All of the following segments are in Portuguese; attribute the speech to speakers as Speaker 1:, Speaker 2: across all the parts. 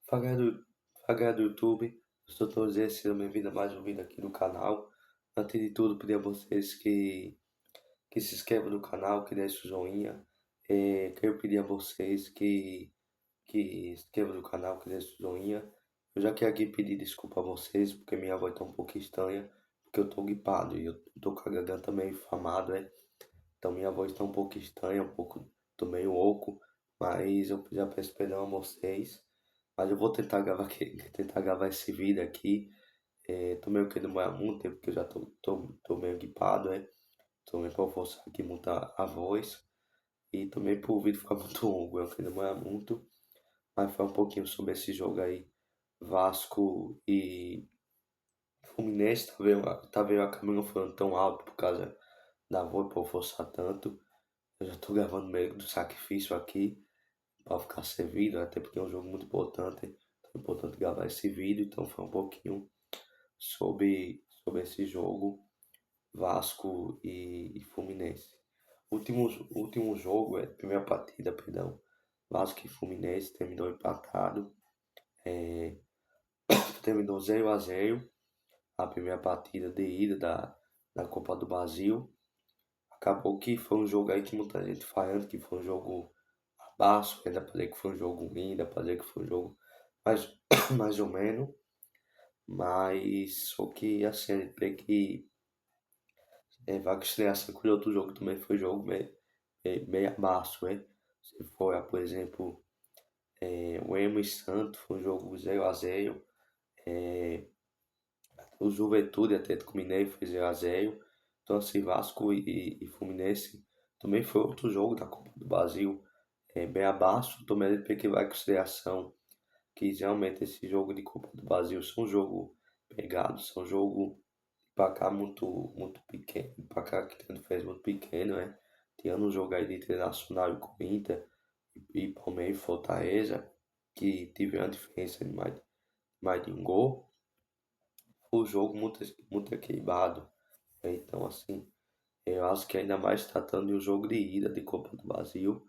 Speaker 1: Fala do YouTube, eu sou Tozer, sejam bem-vindos a mais um vídeo aqui no canal. Antes de tudo, pedir a vocês que se inscrevam no canal, que deixem o joinha. Quero pedir a vocês que se inscrevam no canal, que deixem o joinha. Eu já quero aqui pedir desculpa a vocês, porque minha voz tá um pouco estranha, porque eu tô gripado e eu tô com a garganta meio inflamada, então minha voz tá um pouco estranha, tô meio rouco, mas eu já peço perdão a vocês. Mas eu vou tentar gravar aqui, tentar gravar esse vídeo aqui. Tô meio que demorar muito tempo, porque eu já tô meio gripado, né? Também pra eu forçar aqui muito a voz. E também pro vídeo ficar muito longo, eu quero demorar muito. Mas falar um pouquinho sobre esse jogo aí. Vasco e Fluminense, tá vendo a câmera não falando tão alto por causa da voz pra eu forçar tanto. Eu já tô gravando meio do sacrifício aqui para ficar servido, até porque é um jogo muito importante. Então é importante gravar esse vídeo, então foi um pouquinho sobre esse jogo, Vasco e Fluminense. Último jogo, primeira partida, perdão, Vasco e Fluminense terminou empatado, é, terminou 0-0 a primeira partida de ida da Copa do Brasil. Acabou que foi um jogo aí que muita gente falando que foi um jogo abaixo, ainda pra dizer que foi um jogo ruim, ainda pra dizer que foi um jogo mais, mais ou menos, mas só que assim, a gente vê que vai que assim, com o outro jogo também foi jogo meio abaixo, né? Se for, por exemplo, o Emo e Santos, foi um jogo 0-0, é, o Juventude Atlético Mineiro foi 0-0, então assim, Vasco e Fluminense também foi outro jogo da Copa do Brasil, bem abaixo, também porque vai em consideração que realmente esse jogo de Copa do Brasil são jogo pegado, são jogo para cá muito pequeno, para cá que tem diferença muito pequeno, né? Tirando um jogo aí de Internacional e com Inter e Palmeiras e Fortaleza, que tiveram uma diferença de mais de um gol, foi um jogo muito equilibrado, né? Então assim, eu acho que ainda mais tratando de um jogo de ida de Copa do Brasil,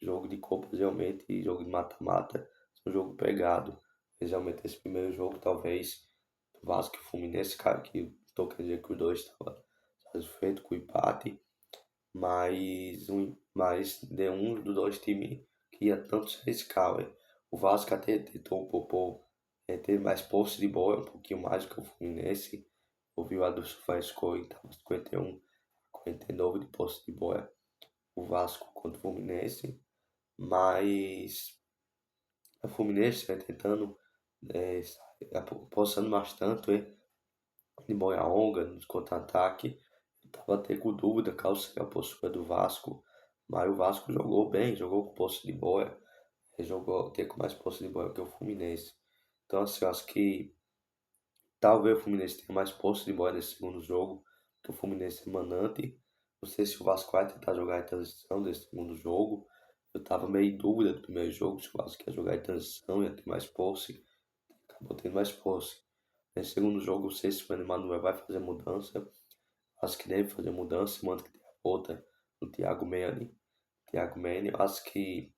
Speaker 1: jogo de Copa realmente e jogo de mata-mata, é um jogo pegado. Mas realmente esse primeiro jogo talvez do Vasco e Fluminense, cara, que estou querendo dizer que os dois estavam satisfeitos com o empate, mas de um dos dois times que ia tanto se arriscar, velho. O Vasco até tentou propor ter mais posse de bola, um pouquinho mais do que o Fluminense. Ouviu a do SofaScore e tava 51 49 de posse de bola o Vasco contra o Fluminense, mas o Fluminense tentando apostando bastante de bola longa nos contra-ataque. Eu tava até com dúvida qual seria a postura do Vasco, mas o Vasco jogou bem, jogou com posse de bola, jogou até com mais posse de bola que o Fluminense. Então assim, eu acho que talvez o Fluminense tenha mais posse de bola nesse segundo jogo, que o Fluminense é manante. Não sei se o Vasco vai tentar jogar em transição desse segundo jogo. Eu tava meio em dúvida do primeiro jogo, se o Vasco ia jogar em transição, ia ter mais posse. Acabou tendo mais posse. Nesse segundo jogo, não sei se o Manuel vai fazer mudança. Acho que deve fazer mudança, manda que tem a outra no Thiago Mene. Thiago Mene, acho que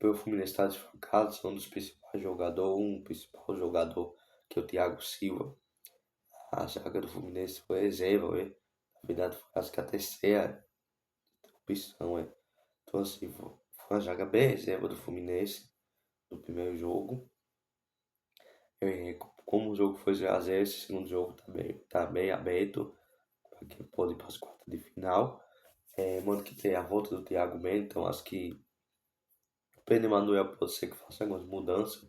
Speaker 1: pelo Fluminense estar desfalcado, são um dos principais jogadores, um principal jogador que é o Thiago Silva. A zaga do Fluminense foi reserva, ué. Na verdade, foi acho que a terceira opção, ué. Então, assim, foi uma zaga bem reserva do Fluminense no primeiro jogo. Como o jogo foi 0-0, esse segundo jogo tá bem aberto para quem pode ir para as quartas de final. Mano, que tem a volta do Thiago Mendes, então acho que o Pedro Emanuel pode ser que faça algumas mudanças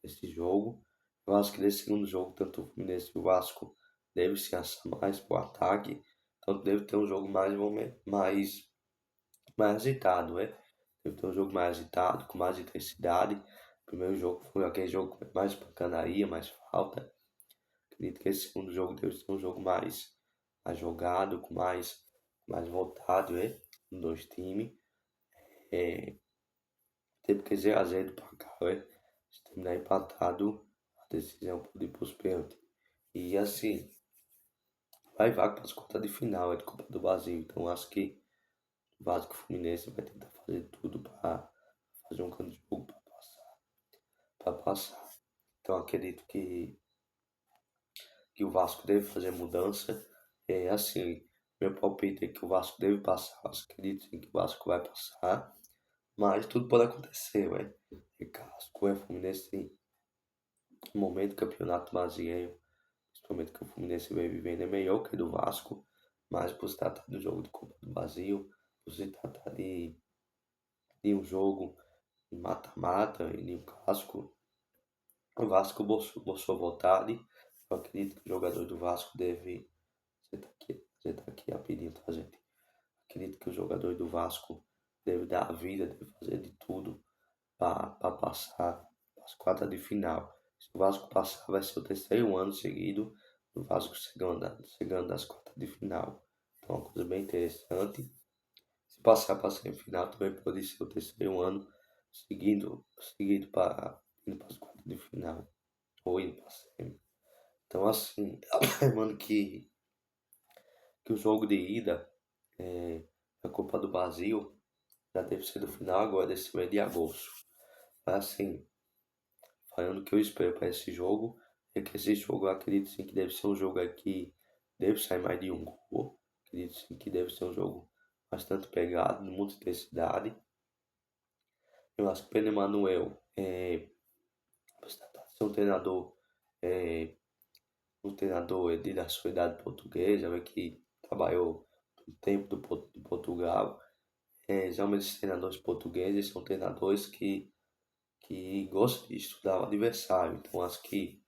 Speaker 1: nesse jogo. Eu acho que nesse segundo jogo, tanto o Fluminense e o Vasco devem se assar mais pro ataque. Então deve ter um jogo mais agitado, né? Deve ter um jogo mais agitado, com mais intensidade. O primeiro jogo foi aquele jogo com mais pancadaria, mais falta. Acredito que esse segundo jogo deve ser um jogo mais jogado, com mais voltado, né? Dos dois times. É, até porque 0-0 do placar, né? Se terminar empatado, a decisão pode ir pros pênaltis. E assim, vai vaga para as quartas de final, de Copa do Brasil. Então acho que o Vasco e o Fluminense vai tentar fazer tudo para fazer um grande jogo para passar. Então acredito que o Vasco deve fazer mudança. É assim, meu palpite é que o Vasco deve passar. Eu acredito sim que o Vasco vai passar, mas tudo pode acontecer, ué. É clássico, é Fluminense, no momento do campeonato brasileiro, principalmente que o Fluminense vem vivendo, é melhor que o do Vasco, mas por se tratar do jogo de Copa do Brasil, por se tratar de um jogo de mata-mata e de um clássico, o Vasco mostrou vontade. Eu acredito que o jogador do Vasco deve. Você tá aqui rapidinho, tá, gente? Acredito que o jogador do Vasco deve dar a vida, deve fazer de tudo para passar as quartas de final. Se o Vasco passar, vai ser o terceiro ano seguido do Vasco chegando às quartas de final. Então, é uma coisa bem interessante. Se passar para a semifinal, também pode ser o terceiro ano seguido para indo para as quartas de final ou indo para a semi. Então, assim, lembrando que o jogo de ida da Copa do Brasil já deve ser do final agora desse mês de agosto. Mas, assim, falando o que eu espero para esse jogo, é que esse jogo eu acredito sim que deve ser um jogo aqui, deve sair mais de um gol. Acredito sim que deve ser um jogo bastante pegado, de muita intensidade. Eu acho que o Pedro Emanuel ser é, um treinador de nacionalidade portuguesa, que trabalhou no tempo de Portugal. Geralmente os treinadores portugueses são treinadores que gostam de estudar o adversário. Então acho que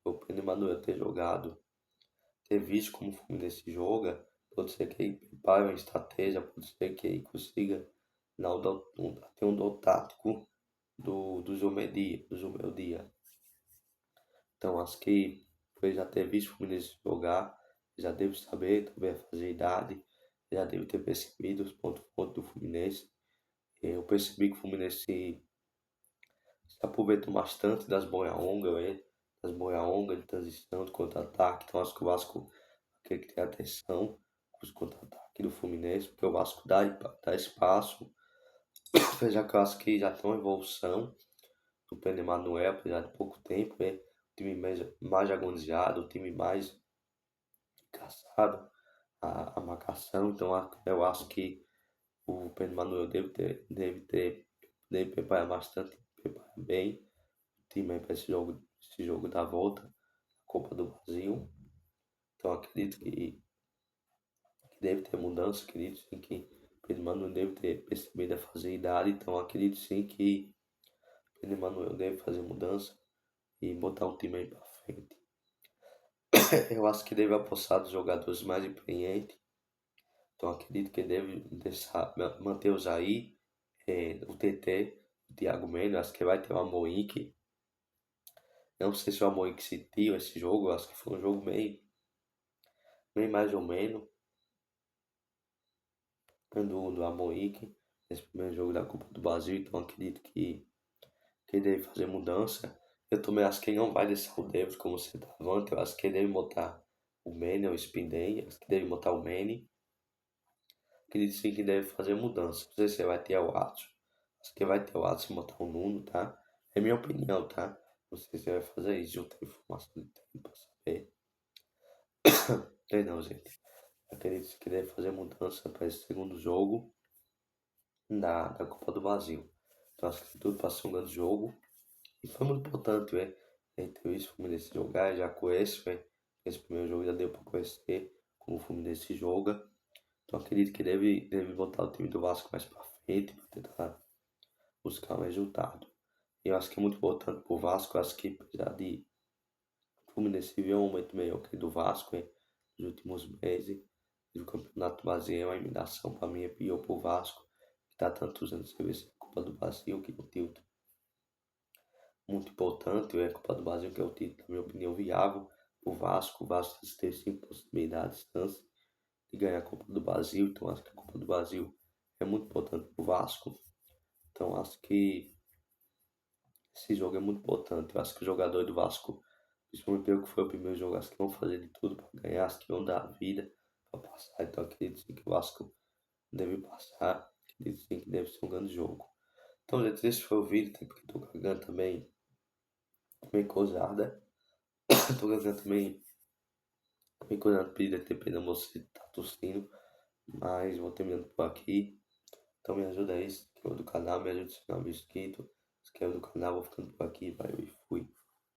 Speaker 1: o Pedro Emanuel ter visto como o Fluminense joga, pode ser que ele prepare uma estratégia, pode ser que ele consiga ter um dom tático do jogo meu dia. Então acho que por ele já ter visto o Fluminense jogar, já deve saber também a fragilidade, já deve ter percebido os pontos fortes do Fluminense. Eu percebi que o Fluminense se aproveitou bastante das boiaongas de transição, de contra-ataque. Então acho que o Vasco tem que ter atenção com os contra-ataques do Fluminense, porque o Vasco dá espaço. Já que eu acho que já tem uma evolução do Pedro Emanuel, apesar de pouco tempo, o time mais agonizado, o time mais caçado, a marcação. Então eu acho que o Pedro Emanuel deve preparar bastante, preparar bem o time para esse jogo da volta, Copa do Brasil. Então acredito que deve ter mudança, acredito sim que Pedro Manuel deve ter percebido a fragilidade, então acredito sim que Pedro Manuel deve fazer mudança e botar o time aí para frente. Eu acho que deve apostar dos jogadores mais experientes, então acredito que deve manter o Jair, o TT, o Thiago Mendes, acho que vai ter o Amorim. Não sei se o Amorim sentiu esse jogo, acho que foi um jogo bem mais ou menos do Amorim, esse primeiro jogo da Copa do Brasil, então acredito que ele deve fazer mudança. Eu também acho que ele não vai deixar o Davis como centroavante, eu acho que ele deve botar o Manny ou o Spindey, acho que deve botar o Manny. Acredito sim que deve fazer mudança. Não sei se vai ter o Watson, acho que vai ter o Watson e botar o Nuno, tá? É minha opinião, tá? Não sei se vai fazer isso, eu tenho informação de tempo pra saber. Sei não, gente. Acredito que deve fazer mudança para esse segundo jogo da Copa do Brasil. Então acho que tem tudo para ser um grande jogo. E foi muito importante, né? Ter visto o Fluminense jogar, já conheço, né? Esse primeiro jogo já deu para conhecer como o Fluminense joga. Então acredito que deve botar o time do Vasco mais para frente para tentar buscar mais resultado. E eu acho que é muito importante para o Vasco, eu acho que apesar de o Fluminense viver um momento melhor que o do Vasco, né? Nos últimos meses, do Campeonato Brasileiro, a eliminação para mim é pior para o Vasco, que está tantos anos sem vencer a Copa do Brasil, que não tem muito importante, é a Copa do Brasil, que é o título, na minha opinião, viável. O Vasco tem 5 possibilidades, chances de ganhar a Copa do Brasil, então acho que a Copa do Brasil é muito importante para o Vasco. Então acho que esse jogo é muito importante. Eu acho que os jogadores do Vasco, principalmente pelo que foi o primeiro jogo, acho que vão fazer de tudo para ganhar, acho que vão dar a vida para passar. Então acredito sim que o Vasco deve passar, acredito sim que deve ser um grande jogo. Então, gente, esse foi o vídeo, tem porque estou cagando também. Também coisada. Tô gravando também cuidando pedir TP da moça que tá tossindo. Mas vou terminando por aqui. Então me ajuda aí, se inscreva no canal, me ajuda a assinar o meu inscrito. Se inscreva no canal, vou ficando por aqui, valeu e fui.